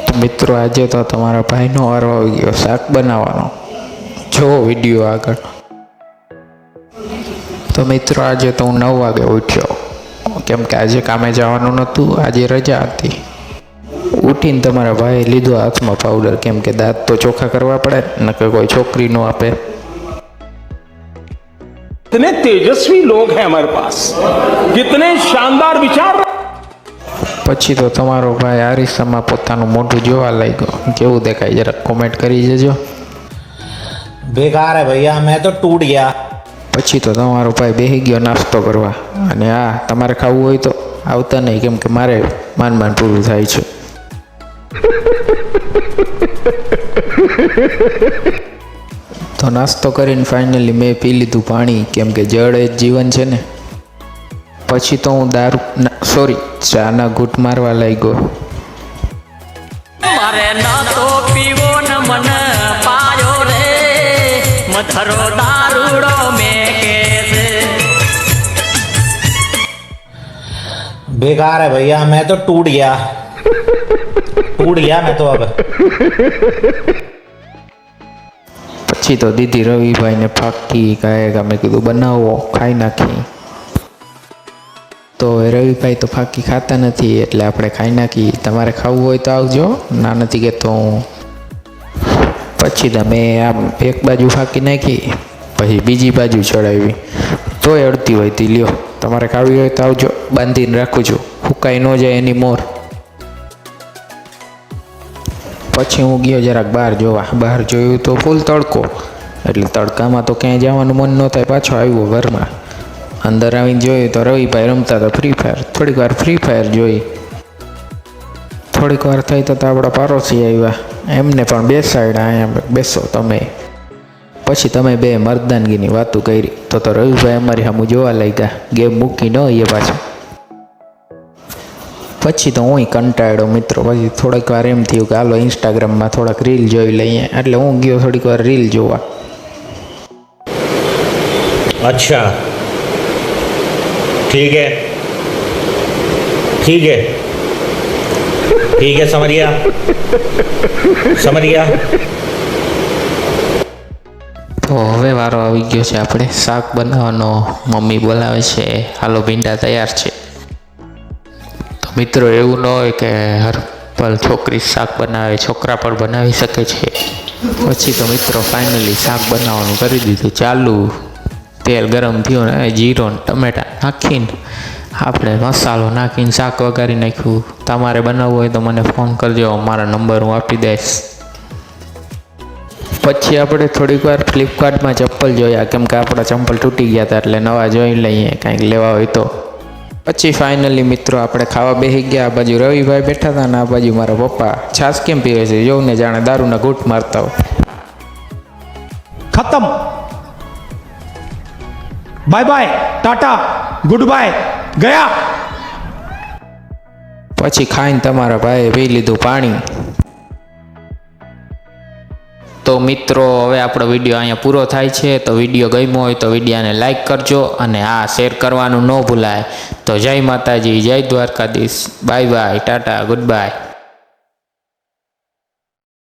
તો મિત્રો આજે તો તમારા ભાઈનો વારો આવી ગયો શાક બનાવવાનો. જો વિડીયો આગળ. તો મિત્રો આજે તો હું 9 વાગે ઉઠ્યો, કેમ કે આજે કામે જવાનું નહોતું, આજે રજા હતી. ઉઠીને તમારા ભાઈએ લીધો હાથમાં પાવડર, કેમ કે દાંત તો ચોખ્ખા કરવા પડે ને, કે કોઈ છોકરી નો આપે. कितने तेजस्वी लोग हैं हमारे पास, कितने शानदार विचार. પછી તો તમારો ભાઈ આરીસામાં પોતાનું મોઢું જોવા લાગ્યો. કેવું દેખાય જરા કોમેન્ટ કરી જજો. बेकार है भैया, मैं तो टूट गया. પછી તો તમારો ભાઈ બેસી ગયો નાસ્તો કરવા. અને હા, તમારે ખાવું હોય તો આવતા નહીં, કેમ કે મારે માંડ પૂરું થાય છે. તો નાસ્તો કરીને ફાઇનલી મેં પી લીધું પાણી, કેમ કે જળ એ જ જીવન છે ને. પછી તો હું ચાના ઘૂંટ મારવા લાગ્યો. મારે ના તો પીવો ન મન પાયો રે, મથરો દારૂડો મેં કે છે. बेकार है भैया, मैं तो टूट गया मैं तो अब. પછી તો દીદી રવિભાઈને ફાકી કાંઈ મેં કીધું બનાવો, ખાઈ નાખી. તો રવિભાઈ તો ફાકી ખાતા નથી, એટલે આપણે ખાઈ નાખી. તમારે ખાવું હોય તો આવજો, ના નથી કહેતો હું. પછી તમે આમ એક બાજુ ફાકી નાખી, પછી બીજી બાજુ ચડાવી, તોય અડધી હોય તી લ્યો. તમારે ખાવી હોય તો આવજો, બાંધીને રાખું છું, ફૂંકાઈ ન જાય એની મોર. પછી હું ગયો જરાક બહાર જોવા. બહાર જોયું તો ફૂલ તડકો, એટલે તડકામાં તો ક્યાંય જવાનું મન ન થાય. પાછો આવ્યો ઘરમાં. અંદર આવીને જોયું તો રવિભાઈ રમતા હતા ફ્રી ફાયર. થોડીક વાર ફ્રી ફાયર જોઈ. થોડીક વાર થઈ તો આપણા પાડોશી આવ્યા, એમને પણ બેસાડ્યા, અહીંયા બેસો તમે. પછી તમે બે મર્દાનગીની વાતો કરી. તો રવિભાઈ અમારી સામું જોવા લાગ્યા, ગેમ મૂકી ન એ પાછા. પછી તો હું કંટાળ્યો મિત્રો. પછી થોડીક વાર એમ થયું કે હાલો ઇન્સ્ટાગ્રામમાં થોડાક રીલ જોઈ લઈએ, એટલે હું ગયો થોડીક વાર રીલ જોવા. अच्छा ठीक है समझ गया. તો હવે વારો આવી ગયો છે આપણે શાક બનાવવાનો. મમ્મી બોલાવે છે, હાલો ભીંડા તૈયાર છે. તો મિત્રો એવું ન હોય કે હર પલ છોકરી શાક બનાવે, છોકરા પણ બનાવી શકે છે. પછી તો મિત્રો ફાઇનલી શાક બનાવવાનું કરી દીધું ચાલુ. તેલ ગરમ થયું ને જીરો ને ટમેટા નાખીને આપણે મસાલો નાખીને શાક વઘારી નાખ્યું. તમારે બનાવવું હોય તો મને ફોન કરજો, મારા નંબર હું આપી દઈશ. પછી આપણે થોડીક વાર ફ્લિપકાર્ટમાં ચપ્પલ જોયા, કેમ કે આપણા ચંપલ તૂટી ગયા હતા, એટલે નવા જોઈ લઈએ કાંઈક લેવા હોય તો. પછી ફાઇનલી મિત્રો આપણે ખાવા બેસી ગયા. આ બાજુ રવિભાઈ બેઠા હતા ને આ બાજુ મારા પપ્પા છાશ કેમ પીવે છે જોઉં ને, જાણે દારૂના ઘૂંટ મારતા હોય. खत्म. बाय बाय, टाटा, गुड बाय, गया. પછી ખાઈને તમારા ભાઈએ પી લીધું પાણી. તો મિત્રો હવે આપણો વિડીયો અહીંયા પૂરો થાય છે. તો વિડીયો ગમ્યો હોય તો વિડીયોને લાઈક કરજો, અને હા, શેર કરવાનું ન ભૂલાય. તો જય માતાજી, જય Dwarkadhish, bye bye, Tata, good bye.